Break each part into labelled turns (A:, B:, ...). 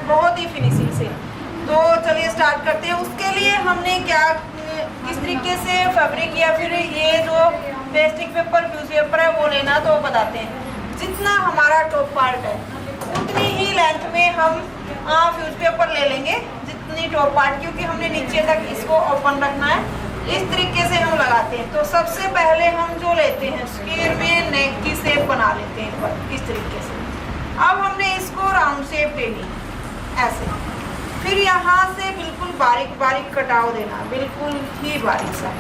A: बहुत ही फिनिशिंग से। तो चलिए स्टार्ट करते हैं। उसके लिए हमने क्या किस तरीके से फैब्रिक या फिर ये जो पेस्टिंग पेपर फ्यूज पेपर है वो लेना, तो बताते हैं। जितना हमारा टॉप पार्ट है उतनी ही लेंथ में हम फ्यूज पेपर ले लेंगे, जितनी टॉप पार्ट, क्योंकि हमने नीचे तक इसको ओपन रखना है। इस तरीके से हम लगाते हैं। तो सबसे पहले हम जो लेते हैं स्क्वायर में नेक की शेप बना लेते हैं इस तरीके से। अब हमने इसको राउंड शेप देनी ऐसे, फिर यहाँ से बिल्कुल बारीक बारीक कटाव देना, बिल्कुल ही बारीक सा।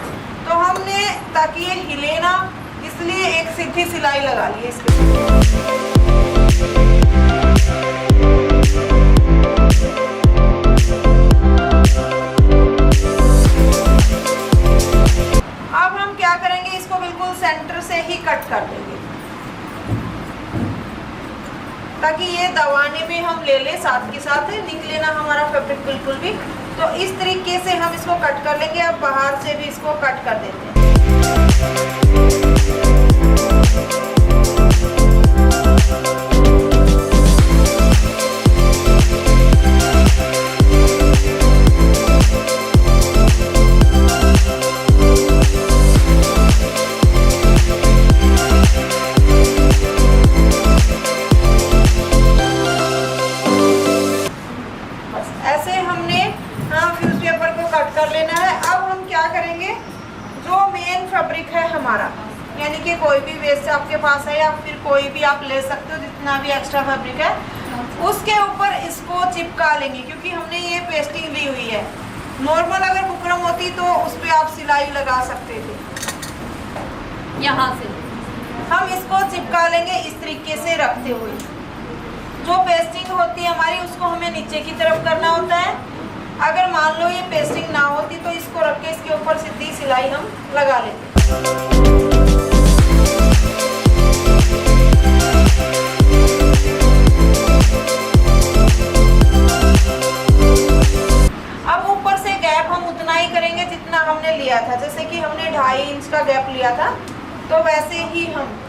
A: तो हमने ताकि ये हिले ना, इसलिए एक सीधी सिलाई लगा ली इसके। अब हम क्या करेंगे, इसको बिल्कुल सेंटर से ही कट कर देंगे ताकि ये दबाने में हम ले ले, साथ के साथ निकले ना हमारा फैब्रिक बिल्कुल भी। तो इस तरीके से हम इसको कट कर लेंगे। अब बाहर से भी इसको कट कर देते हैं। हमारा यानी कि कोई भी वेस्ट आपके पास है या फिर कोई भी आप ले सकते हो, जितना भी एक्स्ट्रा फैब्रिक है उसके ऊपर इसको चिपका लेंगे, क्योंकि हमने ये पेस्टिंग ली हुई है। नॉर्मल अगर बुकरम होती तो उस पर आप सिलाई लगा सकते थे। यहाँ से हम इसको चिपका लेंगे इस तरीके से रखते हुए। जो पेस्टिंग होती है हमारी उसको हमें नीचे की तरफ करना होता है। अगर मान लो ये पेस्टिंग ना होती तो इसको रख के इसके ऊपर सीधी सिलाई हम लगा लेते। अब ऊपर से गैप हम उतना ही करेंगे जितना हमने लिया था। जैसे कि हमने 2.5 इंच का गैप लिया था तो वैसे ही हम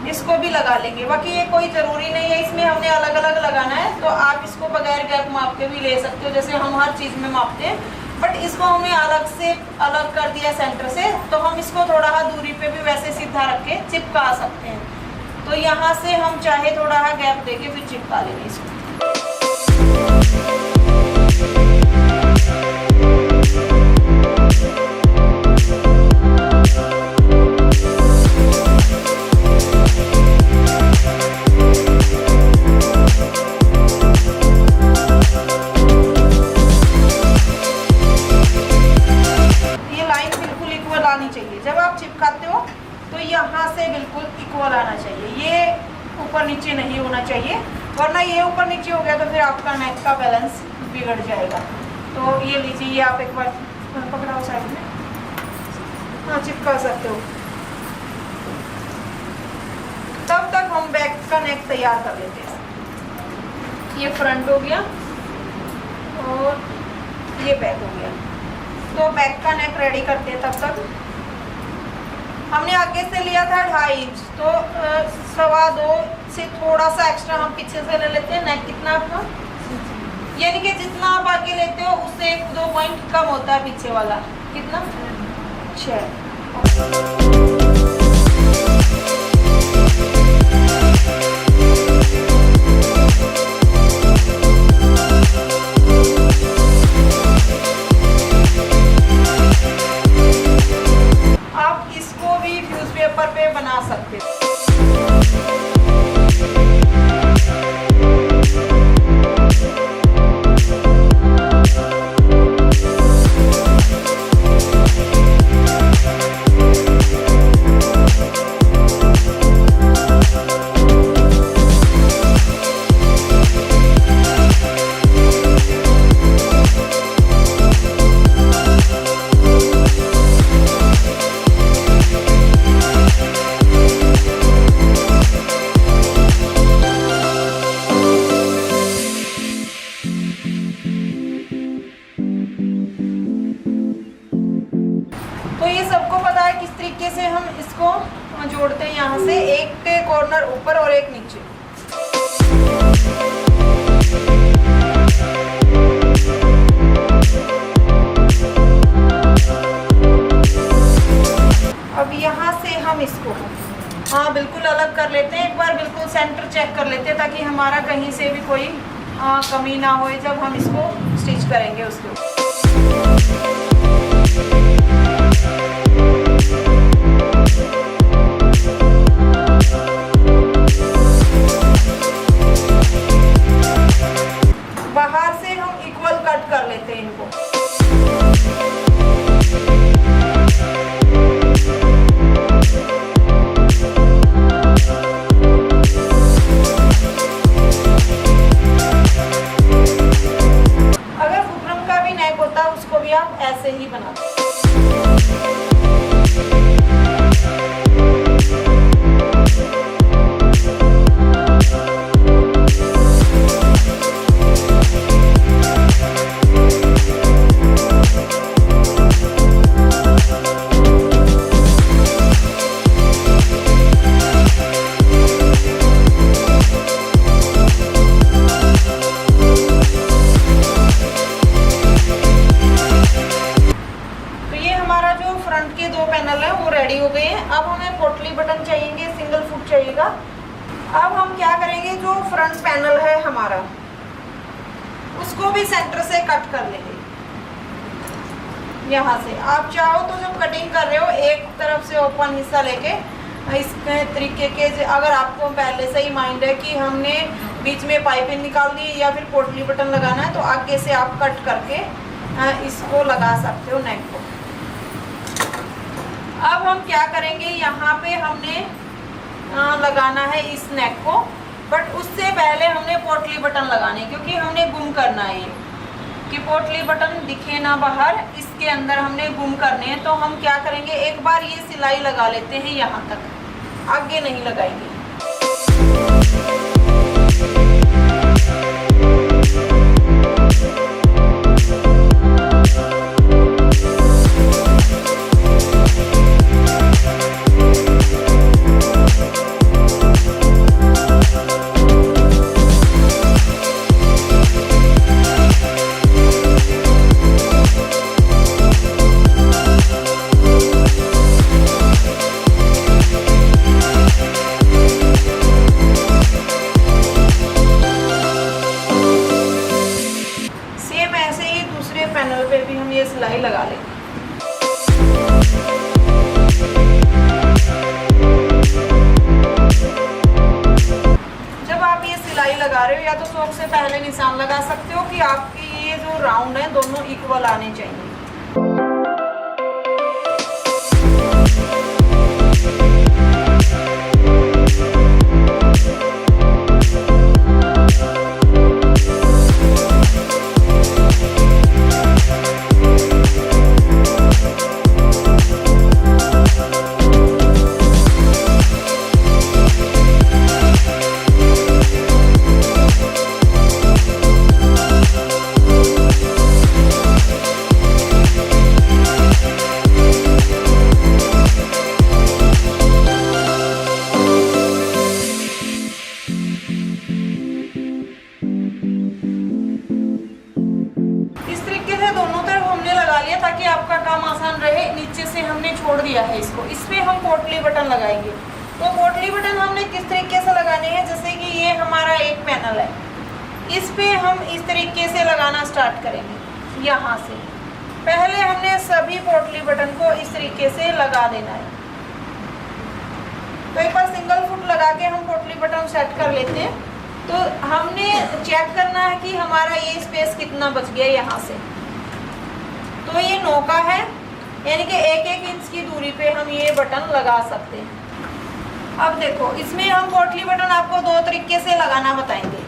A: इसको भी लगा लेंगे। बाकी ये कोई ज़रूरी नहीं है इसमें हमने अलग अलग लगाना है, तो आप इसको बगैर गैप माप के भी ले सकते हो, जैसे हम हर चीज़ में मापते हैं। बट इसको हमने अलग से अलग कर दिया सेंटर से, तो हम इसको थोड़ा दूरी पे भी वैसे सीधा रख के चिपका सकते हैं। तो यहाँ से हम चाहे थोड़ा गैप देके फिर चिपका लेंगे इसको। जब आप चिपकाते हो तो यहाँ से बिल्कुल इक्वल आना चाहिए, ये ऊपर नीचे नहीं होना चाहिए, वरना ये ऊपर नीचे हो गया तो फिर आपका नेक का बैलेंस बिगड़ जाएगा। तो ये लीजिए, ये आप एक बार पकड़ाओ साइड में, हाँ चिपका सकते हो। तब तक हम बैक का नेक तैयार कर लेते हैं। ये फ्रंट हो गया और ये बैक हो गया, तो बैक का नेक रेडी करते हैं। तब तक हमने आगे से लिया था 2.5 इंच, तो 2.25 से थोड़ा सा एक्स्ट्रा हम पीछे से ले लेते हैं। नेक कितना आपका, यानी कि जितना आप आगे लेते हो उससे 1-2 पॉइंट कम होता है पीछे वाला। कितना, 6। पेपर पे बना सकते हैं। तो ये सबको पता है किस तरीके से हम इसको जोड़ते हैं। यहाँ से एक कॉर्नर ऊपर और एक नीचे। सेंटर चेक कर लेते हैं ताकि हमारा कहीं से भी कोई कमी ना हो जब हम इसको स्टिच करेंगे उसके ऊपर। बाहर से हम इक्वल कट कर लेते हैं इनको। अगर फुकरम का भी नेक होता उसको भी आप ऐसे ही बनाते। फ्रंट के 2 पैनल हैं वो रेडी हो गए हैं। अब हमें पोटली बटन चाहिए, सिंगल फुट चाहिएगा। अब हम क्या करेंगे, जो फ्रंट पैनल है हमारा उसको भी सेंटर से कट कर लेंगे। यहाँ से आप चाहो तो जब कटिंग कर रहे हो एक तरफ से ओपन हिस्सा लेके इस तरीके के, अगर आपको पहले से ही माइंड है कि हमने बीच में पाइपिंग निकाल दी या फिर पोटली बटन लगाना है तो आगे से आप कट करके इसको लगा सकते हो नेक को। अब हम क्या करेंगे, यहाँ पे हमने लगाना है इस नेक को, बट उससे पहले हमने पोटली बटन लगाने, क्योंकि हमने गुम करना है ये कि पोटली बटन दिखे ना बाहर, इसके अंदर हमने गुम करने हैं। तो हम क्या करेंगे, एक बार ये सिलाई लगा लेते हैं यहाँ तक, आगे नहीं लगाएंगे। पैनल पे भी हम ये सिलाई लगा लेंगे। जब आप ये सिलाई लगा रहे हो या तो चौक से पहले निशान लगा सकते हो कि आपकी ये जो राउंड है दोनों इक्वल आने चाहिए। ताकि आपका काम आसान रहे। नीचे से हमने छोड़ दिया है इसको, इस पे हम पोटली बटन लगाएंगे। तो पोटली बटन हमने किस तरीके से लगाने हैं, जैसे कि ये हमारा एक पैनल है, इस पे हम इस तरीके से लगाना स्टार्ट करेंगे। यहाँ से पहले हमने सभी पोटली बटन को इस तरीके से लगा देना है। तो एक बार सिंगल फुट लगा के हम पोटली बटन सेट कर लेते हैं। तो हमने चेक करना है कि हमारा ये स्पेस कितना बच गया यहाँ से। तो ये 9 का है, यानी कि 1-1 इंच की दूरी पे हम ये बटन लगा सकते हैं। अब देखो, इसमें हम पोटली बटन आपको 2 तरीके से लगाना बताएंगे।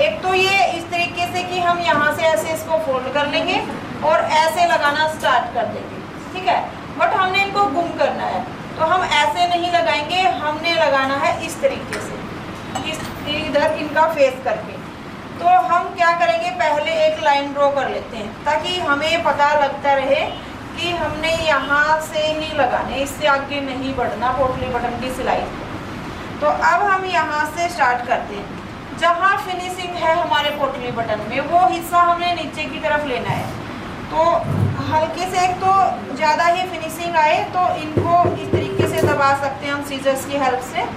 A: एक तो ये इस तरीके से कि हम यहाँ से ऐसे इसको फोल्ड कर लेंगे और ऐसे लगाना स्टार्ट कर देंगे, ठीक है। बट हमने इनको गुम करना है, तो हम ऐसे नहीं लगाएंगे, हमने लगाना है इस तरीके से, इधर इनका फेस करके। तो हम क्या करेंगे, पहले एक लाइन ड्रॉ कर लेते हैं ताकि हमें पता लगता रहे कि हमने यहाँ से ही लगाने, इससे आगे नहीं बढ़ना पोटली बटन की सिलाई को। तो अब हम यहाँ से स्टार्ट करते हैं। जहाँ फिनिशिंग है हमारे पोटली बटन में वो हिस्सा हमने नीचे की तरफ लेना है। तो हल्के से, एक तो ज़्यादा ही फिनिशिंग आए तो इनको इस तरीके से दबा सकते हैं हम सीजर्स की हेल्प से।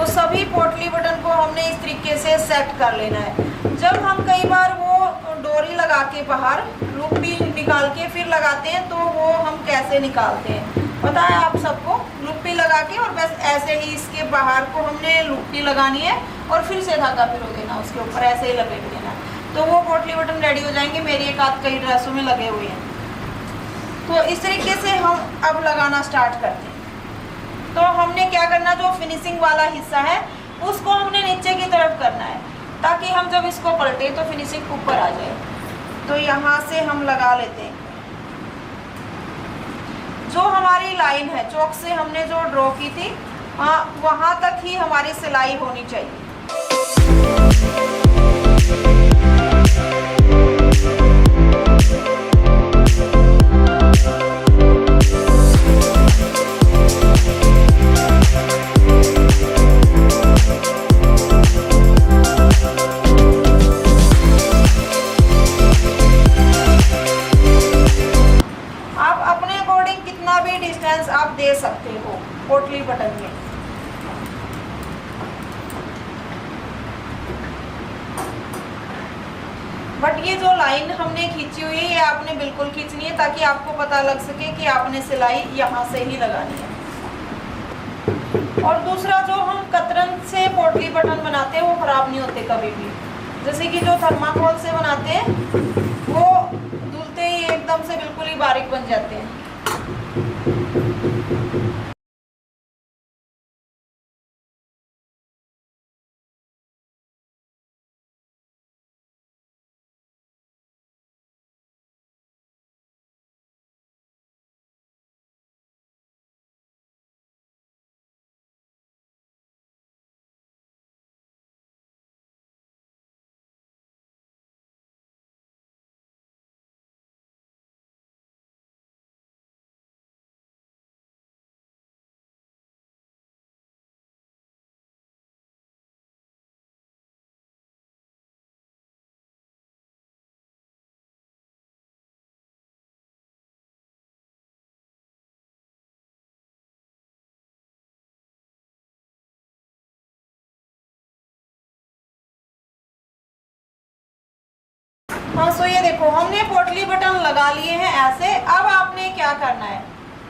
A: तो सभी पोटली बटन को हमने इस तरीके से सेट कर लेना है। जब हम कई बार वो डोरी लगा के बाहर लूप भी निकाल के फिर लगाते हैं, तो वो हम कैसे निकालते हैं पता है आप सबको। लूपी लगा के और बस ऐसे ही इसके बाहर को हमने लूपी लगानी है और फिर से धागा पिरो देना उसके ऊपर, ऐसे ही लपेट देना, तो वो पोटली बटन रेडी हो जाएंगे। मेरी एक आध कई ड्रेसों में लगे हुए हैं। तो इस तरीके से हम अब लगाना स्टार्ट करते हैं। तो हमने क्या करना, जो फिनिशिंग वाला हिस्सा है उसको हमने नीचे की तरफ करना है, ताकि हम जब इसको पलटे तो फिनिशिंग ऊपर आ जाए। तो यहाँ से हम लगा लेते हैं। जो हमारी लाइन है चौक से हमने जो ड्रॉ की थी वहाँ तक ही हमारी सिलाई होनी चाहिए। आप दे सकते हो पोटली बटन में। बट ये जो लाइन हमने खींची हुई है ये आपने बिल्कुल खींचनी है, ताकि आपको पता लग सके कि आपने सिलाई यहाँ से ही लगानी है। और दूसरा, जो हम कतरन से पोटली बटन बनाते हैं वो खराब नहीं होते कभी भी। जैसे कि जो थर्माकोल से बनाते हैं वो धुलते ही एकदम से बिल्कुल ही बारीक बन जाते हैं। हाँ, सो ये देखो हमने पोटली बटन लगा लिए हैं ऐसे। अब आपने क्या करना है,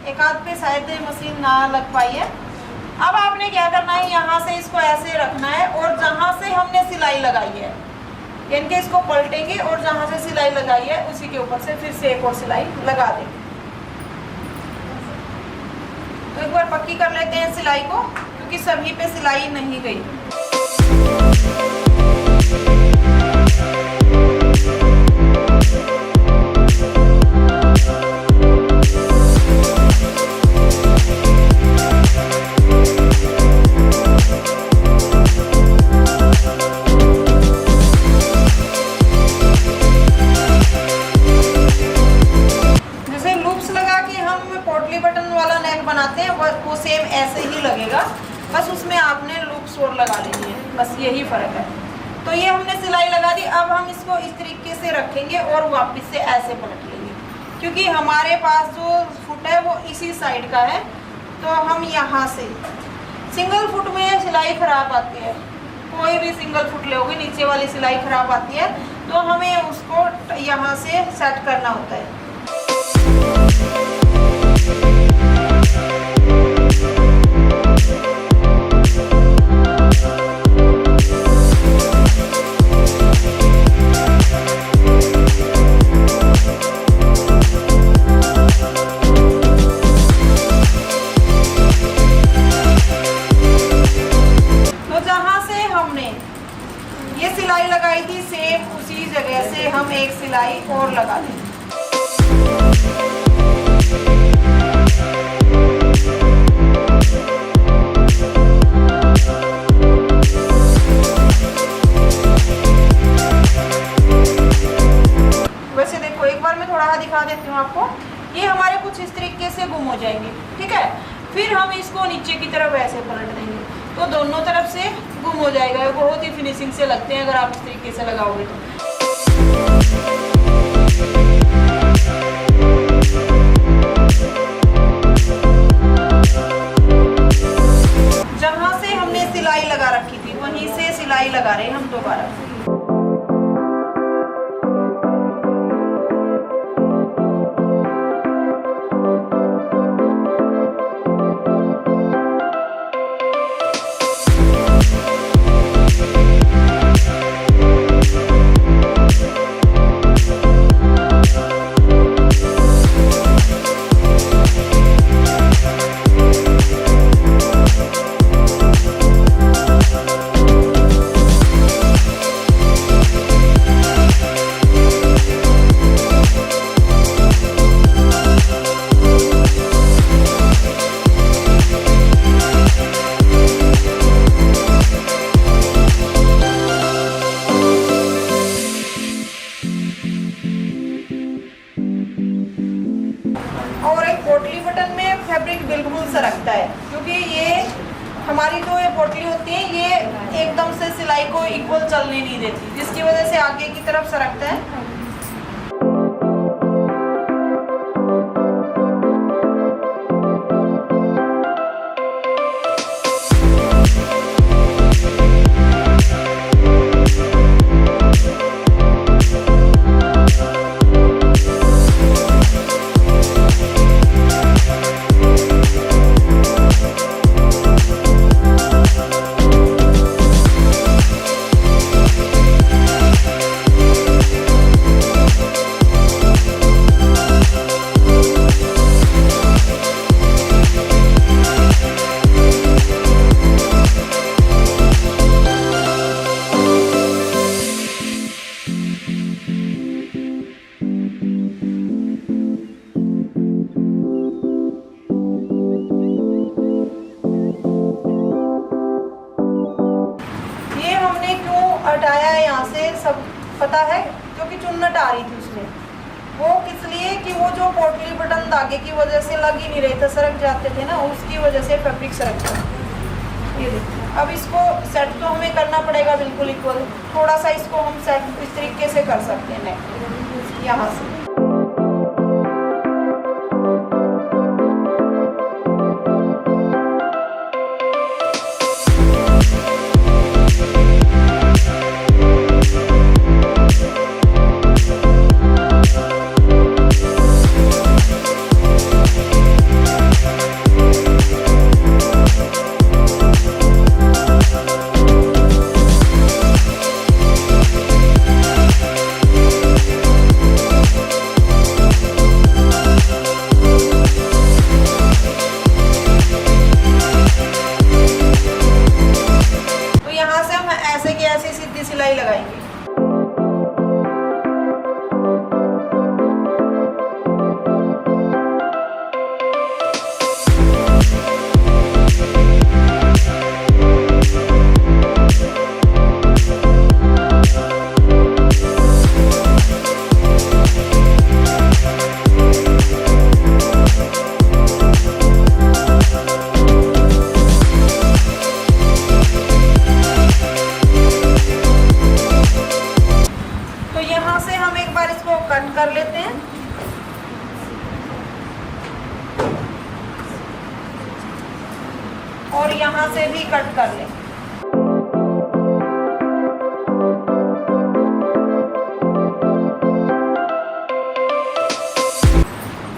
A: एक आध पे शायद मशीन ना लग पाई है। अब आपने क्या करना है, यहाँ से इसको ऐसे रखना है और जहाँ से हमने सिलाई लगाई है यानी कि इसको पलटेंगे और जहाँ से सिलाई लगाई है उसी के ऊपर से फिर से एक और सिलाई लगा देंगे। तो एक बार पक्की कर लेते हैं सिलाई को, क्योंकि सभी पे सिलाई नहीं गई। बनाते हैं वो सेम ऐसे ही लगेगा, बस उसमें आपने लूप्स और लगा लेनी है, बस यही फ़र्क है। तो ये हमने सिलाई लगा दी। अब हम इसको इस तरीके से रखेंगे और वापस से ऐसे पलट लेंगे, क्योंकि हमारे पास जो फुट है वो इसी साइड का है। तो हम यहाँ से सिंगल फुट में सिलाई ख़राब आती है, कोई भी सिंगल फुट लोगे नीचे वाली सिलाई ख़राब आती है, तो हमें उसको यहाँ से सेट करना होता है। सिलाई लगाई थी सेम उसी जगह से हम एक सिलाई और लगा देंगे। वैसे देखो एक बार मैं थोड़ा दिखा देती हूँ आपको। ये हमारे कुछ इस तरीके से गुम हो जाएंगे, ठीक है। फिर हम इसको नीचे की तरफ ऐसे पलट देंगे तो दोनों तरफ से गुम हो जाएगा। बहुत ही फिनिशिंग से लगते हैं अगर आप इस तरीके से लगाओगे तो। जहाँ से हमने सिलाई सिलाई लगा रहे हैं हम दोबारा। और एक पोटली बटन में फैब्रिक बिल्कुल सरकता है, क्योंकि ये हमारी जो ये पोटली होती है ये एकदम से सिलाई को इक्वल चलने नहीं देती, जिसकी वजह से आगे की तरफ सरकता है। हटाया है यहाँ से सब पता है, क्योंकि चुन्नट आ रही थी उसमें। वो किस लिए कि वो जो पोटली बटन धागे की वजह से लग ही नहीं रहे थे, सरक जाते थे ना, उसकी वजह से फैब्रिक सरकता है। ये देखिए, अब इसको सेट तो हमें करना पड़ेगा बिल्कुल इक्वल। थोड़ा सा इसको हम सेट इस तरीके से कर सकते हैं नेक यहाँ से। ऐसे सीधी सिलाई लगाएंगे। कट कर लेते हैं और यहाँ से भी कट कर लें।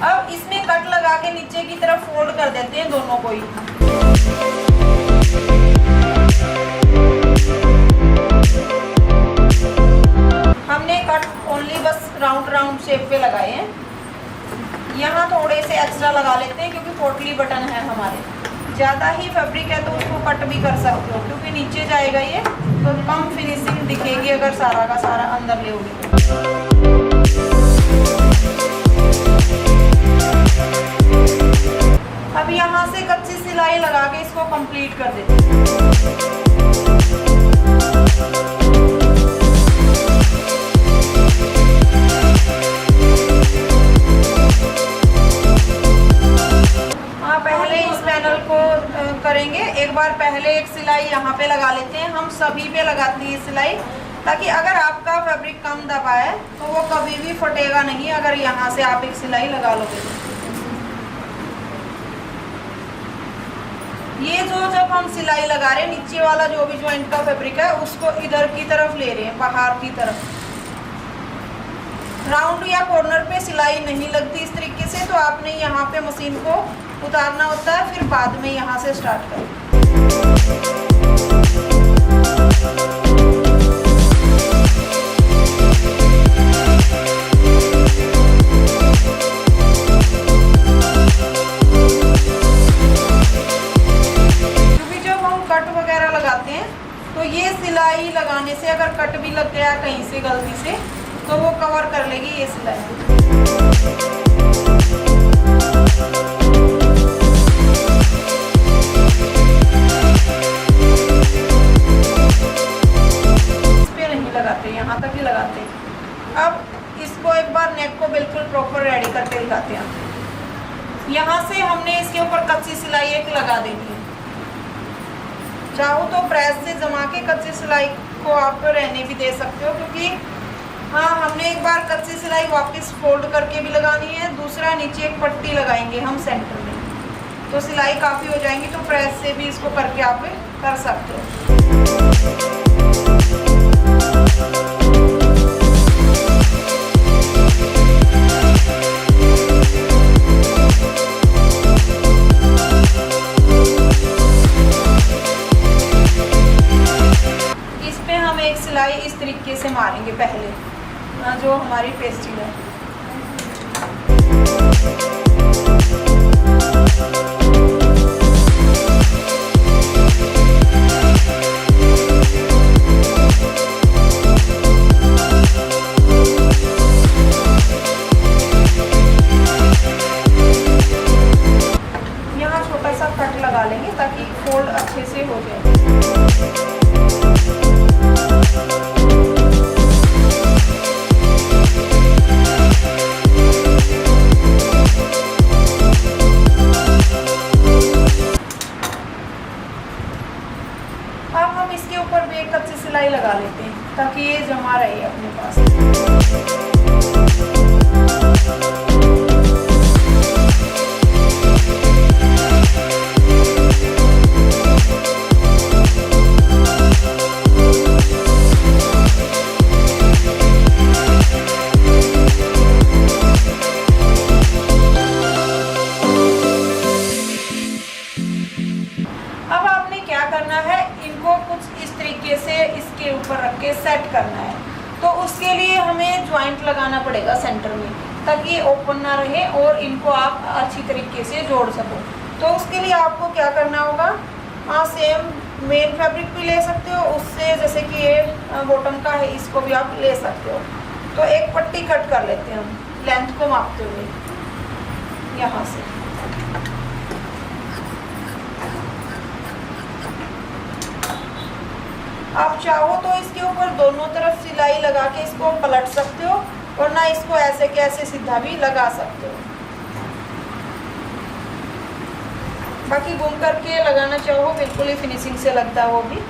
A: अब इसमें कट लगा के नीचे की तरफ फोल्ड कर देते हैं दोनों को ही। हमने कट ओनली बस राउंड शेप पे लगाए हैं। यहाँ थोड़े से एक्स्ट्रा लगा लेते हैं क्योंकि पोटली बटन है हमारे। ज़्यादा ही फैब्रिक है तो उसको कट भी कर सकते हो, क्योंकि नीचे जाएगा ये तो कम फिनिशिंग दिखेगी अगर सारा का सारा अंदर ले होगी। अब यहाँ से कच्ची सिलाई लगा के इसको कंप्लीट कर देते हैं। करेंगे एक बार पहले एक सिलाई यहाँ पे लगा लेते हैं। हम सभी पे लगाते हैं सिलाई, ताकि अगर आपका फैब्रिक कम दबा है तो वो कभी भी फटेगा नहीं अगर यहाँ से आप एक सिलाई लगा लोगे। ये जो जब हम सिलाई लगा रहे हैं, नीचे वाला जो भी ज्वाइंट का फैब्रिक है उसको इधर की तरफ ले रहे हैं, बाहर की तरफ। राउंड या कॉर्नर पे सिलाई नहीं लगती इस तरीके से, तो आपने यहाँ पे मशीन को उतारना होता है, फिर बाद में यहाँ से स्टार्ट करें। तो ये सिलाई लगाने से अगर कट भी लग गया कहीं से गलती से, तो वो कवर कर लेगी ये सिलाई। इस पे नहीं लगाते, यहाँ तक ही लगाते। अब इसको एक बार नेक को बिल्कुल प्रॉपर रेडी करके दिखाते हैं। यहाँ से हमने इसके ऊपर कच्ची सिलाई एक लगा देनी है। चाहो तो प्रेस से जमा के कच्ची सिलाई को आप रहने भी दे सकते हो, क्योंकि हाँ हमने एक बार कच्ची सिलाई वापस फोल्ड करके भी लगानी है। दूसरा नीचे एक पट्टी लगाएंगे हम सेंटर में, तो सिलाई काफ़ी हो जाएंगी। तो प्रेस से भी इसको करके आप कर सकते हो। सिलाई इस तरीके से मारेंगे पहले, जो हमारी पेस्टिंग है। यहाँ छोटा सा कट लगा लेंगे ताकि फोल्ड अच्छे से हो जाए। इसके ऊपर भी एक कच्ची सिलाई लगा लेते हैं ताकि ये जमा रहे अपने पास। अब आपने क्या करना है, इनको कुछ इस तरीके से इसके ऊपर रख के सेट करना है। तो उसके लिए हमें ज्वाइंट लगाना पड़ेगा सेंटर में, ताकि ये ओपन ना रहे और इनको आप अच्छी तरीके से जोड़ सको। तो उसके लिए आपको क्या करना होगा, सेम मेन फैब्रिक भी ले सकते हो, उससे जैसे कि ये बॉटम का है इसको भी आप ले सकते हो। तो एक पट्टी कट कर लेते हैं हम लेंथ को मापते हुए यहाँ से। आप चाहो तो इसके ऊपर दोनों तरफ सिलाई लगा के इसको पलट सकते हो, और ना इसको ऐसे के ऐसे सीधा भी लगा सकते हो। बाकी घूम करके लगाना चाहो बिल्कुल ही फिनिशिंग से लगता है वो भी।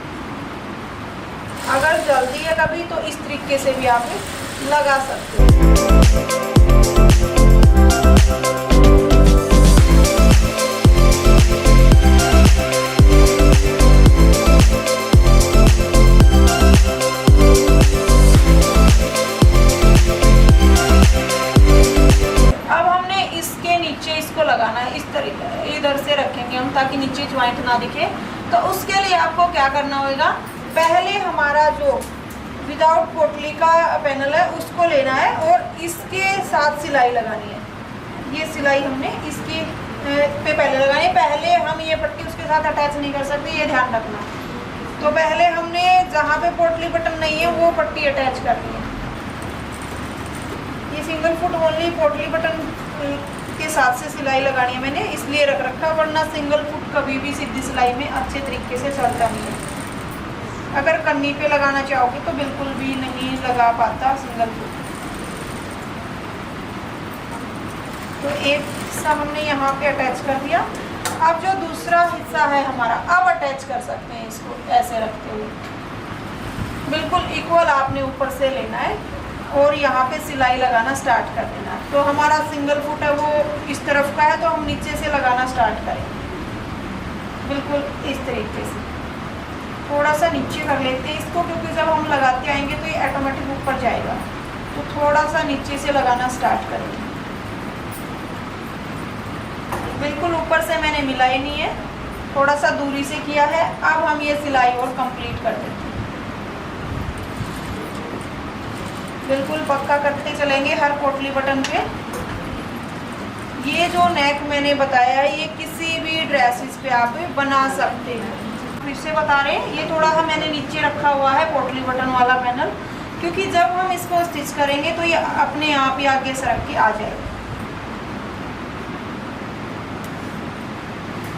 A: अगर जल्दी है कभी तो इस तरीके से भी आप लगा सकते हो। लगाना है इस तरीके, इधर से रखेंगे हम ताकि नीचे ज्वाइंट ना दिखे। तो उसके लिए आपको क्या करना होगा, पहले हमारा जो विदाउट पोटली का पैनल है उसको लेना है और इसके साथ सिलाई लगानी है। ये सिलाई हमने इसके पे पहले लगानी है। पहले हम ये पट्टी उसके साथ अटैच नहीं कर सकते, ये ध्यान रखना। तो पहले हमने जहाँ पे पोटली बटन नहीं है वो पट्टी अटैच करनी है। ये सिंगल फुट ओनली पोटली बटन के साथ से सिलाई लगानी है, मैंने इसलिए रख रखा, वरना सिंगल फुट कभी भी सीधी सिलाई में अच्छे तरीके से चलता नहीं है। अगर कन्नी पे लगाना चाहोगे तो बिल्कुल भी नहीं लगा पाता सिंगल फुट। तो एक हिस्सा हमने यहाँ पे अटैच कर दिया। अब जो दूसरा हिस्सा है हमारा, अब अटैच कर सकते हैं इसको ऐसे रखते हुए। बिल्कुल इक्वल आपने ऊपर से लेना है और यहाँ पे सिलाई लगाना स्टार्ट कर देना है। तो हमारा सिंगल फुट है वो इस तरफ का है, तो हम नीचे से लगाना स्टार्ट करेंगे। बिल्कुल इस तरीके से थोड़ा सा नीचे कर लेते हैं इसको, क्योंकि जब हम लगाते आएंगे तो ये ऑटोमेटिक ऊपर जाएगा। तो थोड़ा सा नीचे से लगाना स्टार्ट करेंगे। बिल्कुल ऊपर से मैंने मिलाई नहीं है, थोड़ा सा दूरी से किया है। अब हम ये सिलाई और कंप्लीट कर देते हैं। बिल्कुल पक्का करते चलेंगे हर पोटली बटन पे। ये जो नेक मैंने बताया है ये किसी भी ड्रेसेस पे आप बना सकते हैं। फिर से बता रहे हैं, ये थोड़ा सा मैंने नीचे रखा हुआ है पोटली बटन वाला पैनल, क्योंकि जब हम इसको स्टिच करेंगे तो ये अपने आप ही आगे सरक के आ जाएगा।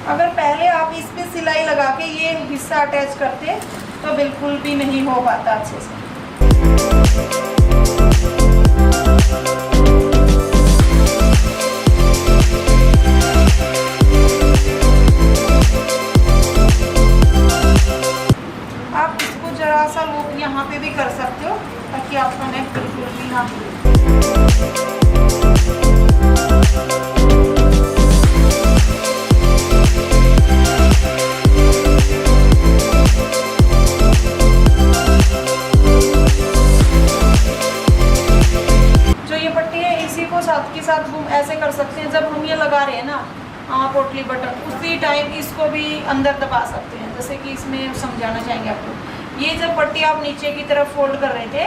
A: अगर पहले आप इस पे सिलाई लगा के ये हिस्सा अटैच करते तो बिल्कुल भी नहीं हो पाता अच्छे से। आप इसको जरा सा लूप यहाँ पे भी कर सकते हो ताकि आपका नेक बिल्कुल भी ना साथ के साथ हम ऐसे कर सकते हैं। जब हम ये लगा रहे हैं ना पोटली बटन, उसी टाइम इसको भी अंदर दबा सकते हैं। जैसे कि इसमें समझाना चाहेंगे आपको, ये जब पट्टी आप नीचे की तरफ फोल्ड कर रहे थे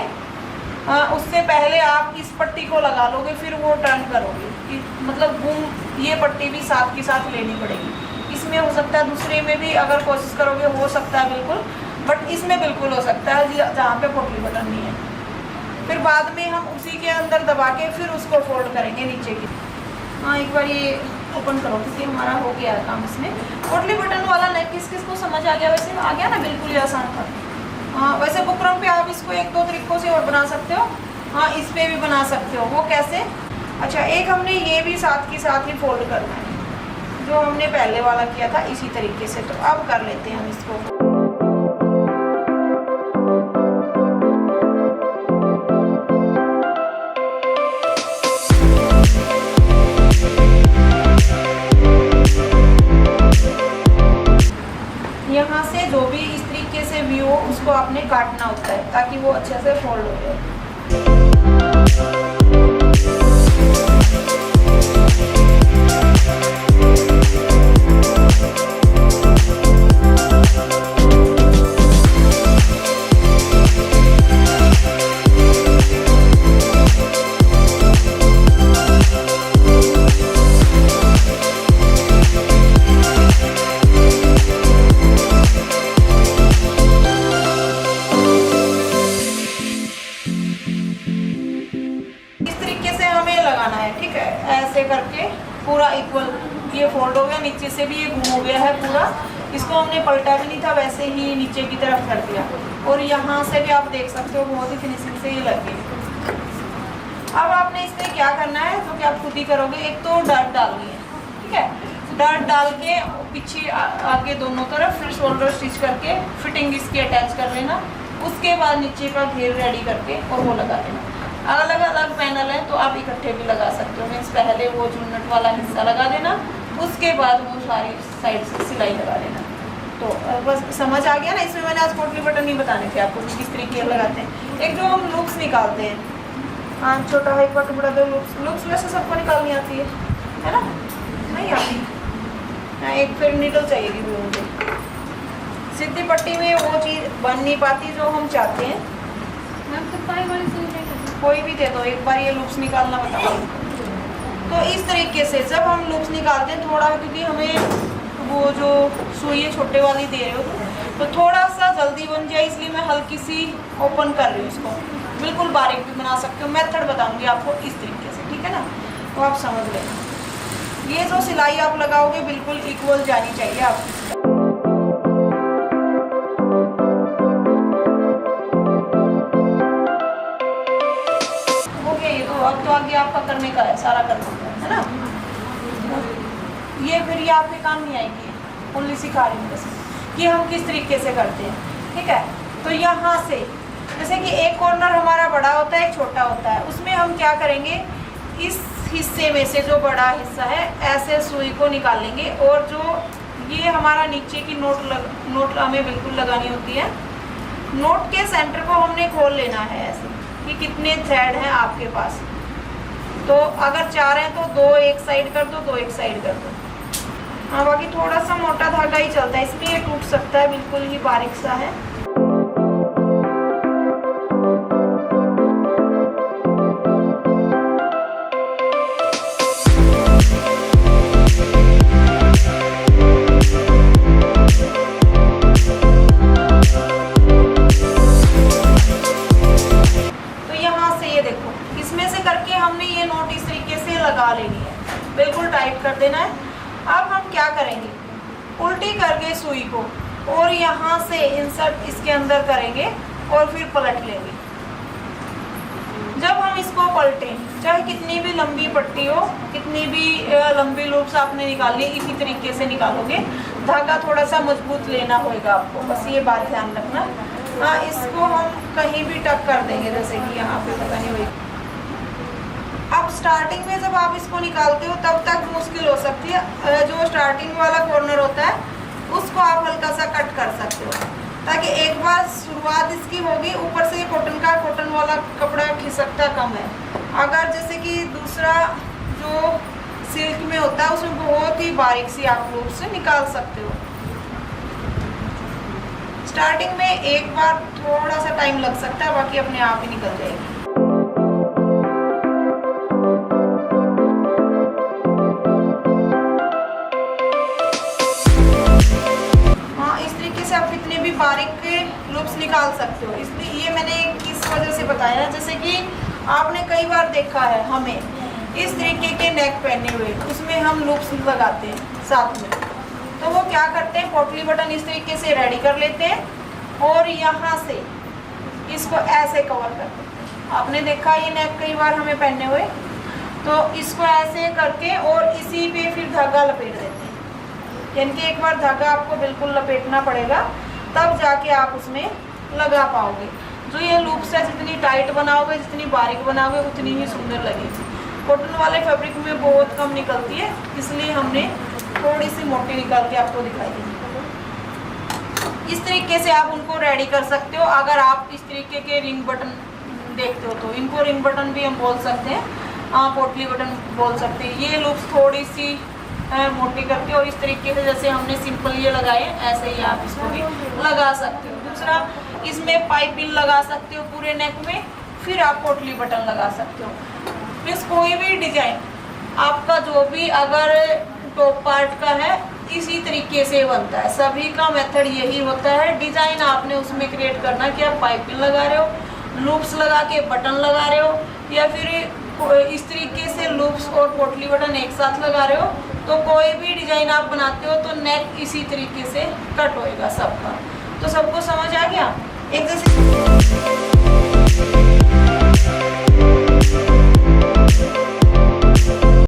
A: उससे पहले आप इस पट्टी को लगा लोगे, फिर वो टर्न करोगे, मतलब घूम ये पट्टी भी साथ के साथ लेनी पड़ेगी। इसमें हो सकता है, दूसरे में भी अगर कोशिश करोगे हो सकता है बिल्कुल, बट इसमें बिल्कुल हो सकता है जहाँ पे पोटली बटन नहीं है। फिर बाद में हम उसी के अंदर दबा के फिर उसको फोल्ड करेंगे नीचे की। एक बार ये ओपन करो क्योंकि हमारा हो गया है काम इसमें। पोटली बटन वाला नेक किस किस को समझ आ गया? वैसे आ गया ना, बिल्कुल ही आसान था। वैसे बुकरम पे आप इसको एक दो तरीकों से और बना सकते हो। इस पे भी बना सकते हो। वो कैसे? अच्छा, एक हमने ये भी साथ के साथ ही फोल्ड करना है जो हमने पहले वाला किया था इसी तरीके से। तो अब कर लेते हैं हम इसको। यहाँ से जो भी इस तरीके से व्यू हो उसको आपने काटना होता है ताकि वो अच्छे से फोल्ड हो जाए। ठीक है, ऐसे करके पूरा इक्वल ये फोल्ड हो गया, नीचे से भी ये घूम हो गया है पूरा। इसको हमने पलटा भी नहीं था, वैसे ही नीचे की तरफ कर दिया। और यहाँ से भी आप देख सकते हो बहुत ही फिनिशिंग से ये लग गई। अब आपने इसमें क्या करना है जो कि आप खुद ही करोगे, एक तो डर्ट डालनी है। ठीक है, डर्ट डाल के पीछे आगे दोनों तरफ, फिर शोल्डर स्टिच करके फिटिंग इसकी अटैच कर लेना। उसके बाद नीचे का घेर रेडी करके और वो लगा देना। अलग अलग पैनल है तो आप इकट्ठे भी लगा सकते हो। मीन्स पहले वो झुन्नट वाला हिस्सा लगा देना, उसके बाद वो सारी साइड से सिलाई लगा देना। तो बस समझ आ गया ना। इसमें मैंने आज पोटली बटन नहीं बताने थे आपको किस तरीके लगाते हैं। एक जो हम लुक्स निकालते हैं, छोटा हाई पट बड़ा दो लुक्स वैसे सबको निकालनी आती है ना? नहीं आती। एक फिर नीडल चाहिएगी मुझे। सीधी पट्टी में वो चीज़ बन नहीं पाती जो हम चाहते हैं। कोई भी दे दो, एक बार ये लूप्स निकालना बताओ। तो इस तरीके से जब हम लूप्स निकालते हैं थोड़ा, क्योंकि हमें वो जो सुई छोटे वाली दे रहे हो तो थोड़ा सा जल्दी बन जाए, इसलिए मैं हल्की सी ओपन कर रही हूँ इसको। बिल्कुल बारीक भी बना सकते हो, मेथड बताऊंगी आपको इस तरीके से। ठीक है ना? तो आप समझ लेना। ये जो सिलाई आप लगाओगे बिल्कुल इक्वल जानी चाहिए आपकी। अब तो आगे आपका करने का है, सारा करना है ना। ये फिर ये आपके काम नहीं आएगी, ओनली सिखा रही हूँ बस कि हम किस तरीके से करते हैं। ठीक है, तो यहाँ से जैसे कि एक कॉर्नर हमारा बड़ा होता है, एक छोटा होता है। उसमें हम क्या करेंगे, इस हिस्से में से जो बड़ा हिस्सा है ऐसे सुई को निकालेंगे और जो ये हमारा नीचे की नोट हमें बिल्कुल लगानी होती है। नोट के सेंटर को हमने खोल लेना है ऐसे कि कितने थ्रेड हैं आपके पास। तो अगर 4 हैं तो 2 एक साइड कर दो, 2 एक साइड कर दो। हाँ, बाकी थोड़ा सा मोटा धागा ही चलता है, इसमें ये टूट सकता है, बिल्कुल ही बारीक सा है। लगा लेनी है, बिल्कुल टाइट कर देना है। अब हम क्या करेंगे, उल्टी करके सुई को और यहाँ से इंसर्ट इसके अंदर करेंगे और फिर पलट लेंगे। जब हम इसको पलटें, चाहे कितनी भी लंबी पट्टी हो, कितनी भी लंबी लूप्स आपने निकालनी, इसी तरीके से निकालोगे। धागा थोड़ा सा मजबूत लेना होगा आपको, बस ये बात ध्यान रखना। हाँ, इसको हम कहीं भी टक कर देंगे, जैसे कि यहाँ पे पता नहीं होगी। अब स्टार्टिंग में जब आप इसको निकालते हो तब तक मुश्किल हो सकती है। जो स्टार्टिंग वाला कॉर्नर होता है उसको आप हल्का सा कट कर सकते हो, ताकि एक बार शुरुआत इसकी होगी। ऊपर से कॉटन वाला कपड़ा खिसकता कम है। अगर जैसे कि दूसरा जो सिल्क में होता है उसमें बहुत ही बारीक सी आप लूप से निकाल सकते हो। स्टार्टिंग में एक बार थोड़ा सा टाइम लग सकता है, बाकी अपने आप ही निकल जाएगी। आप कितने भी बारीक लूप्स निकाल सकते हो। इसलिए ये मैंने किस वजह से बताया, जैसे कि आपने कई बार देखा है हमें इस तरीके के नेक पहने हुए, उसमें हम लूप्स लगाते हैं साथ में। तो वो क्या करते हैं, पोटली बटन इस तरीके से रेडी कर लेते हैं और यहाँ से इसको ऐसे कवर करते हैं। आपने देखा ये नेक कई बार हमें पहने हुए, तो इसको ऐसे करके और इसी पे फिर धागा लपेट देते हैं। यानी कि एक बार धागा आपको बिल्कुल लपेटना पड़ेगा, तब जाके आप उसमें लगा पाओगे। जो ये लूप्स है, जितनी टाइट बनाओगे, जितनी बारीक बनाओगे, उतनी ही सुंदर लगेगी। कॉटन वाले फैब्रिक में बहुत कम निकलती है, इसलिए हमने थोड़ी सी मोटी निकाल के आपको दिखाई दी। इस तरीके से आप उनको रेडी कर सकते हो। अगर आप इस तरीके के रिंग बटन देखते हो तो इनको रिंग बटन भी हम बोल सकते हैं, पोटली बटन बोल सकते हैं। ये लूप्स थोड़ी सी मोटी करके और इस तरीके से जैसे हमने सिंपल ये लगाए, ऐसे ही आप इसको भी लगा सकते हो। दूसरा, इसमें पाइपिंग लगा सकते हो पूरे नेक में, फिर आप पोटली बटन लगा सकते हो। प्लस कोई भी डिजाइन आपका जो भी अगर टॉप पार्ट का है, इसी तरीके से बनता है। सभी का मेथड यही होता है। डिजाइन आपने उसमें क्रिएट करना कि आप पाइपिंग लगा रहे हो, लूप्स लगा के बटन लगा रहे हो, या फिर इस तरीके से लूप्स और पोटली बटन एक साथ लगा रहे हो। तो कोई भी डिजाइन आप बनाते हो तो नेक इसी तरीके से कट होएगा सबका। तो सबको समझ आ गया। एक जैसे